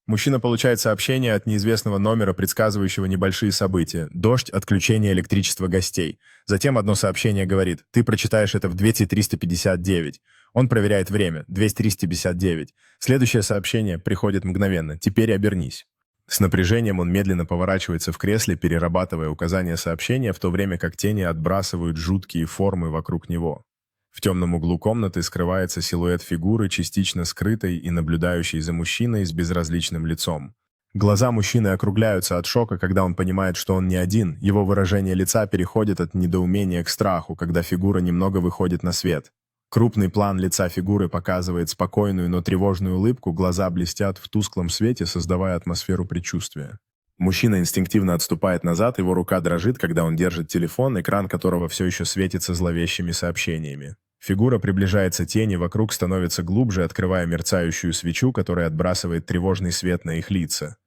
Мужчина получает сообщение от неизвестного номера, предсказывающего небольшие события. Дождь, отключение электричества гостей. Затем одно сообщение говорит: «Ты прочитаешь это в 2359». Он проверяет время. 2359. Следующее сообщение приходит мгновенно. «Теперь обернись». С напряжением он медленно поворачивается в кресле, перерабатывая указания сообщения, в то время как тени отбрасывают жуткие формы вокруг него. В темном углу комнаты скрывается силуэт фигуры, частично скрытой и наблюдающей за мужчиной с безразличным лицом. Глаза мужчины округляются от шока, когда он понимает, что он не один. Его выражение лица переходит от недоумения к страху, когда фигура немного выходит на свет. Крупный план лица фигуры показывает спокойную, но тревожную улыбку, глаза блестят в тусклом свете, создавая атмосферу предчувствия. Мужчина инстинктивно отступает назад, его рука дрожит, когда он держит телефон, экран которого все еще светится зловещими сообщениями. Фигура приближается, тени вокруг становятся глубже, открывая мерцающую свечу, которая отбрасывает тревожный свет на их лица.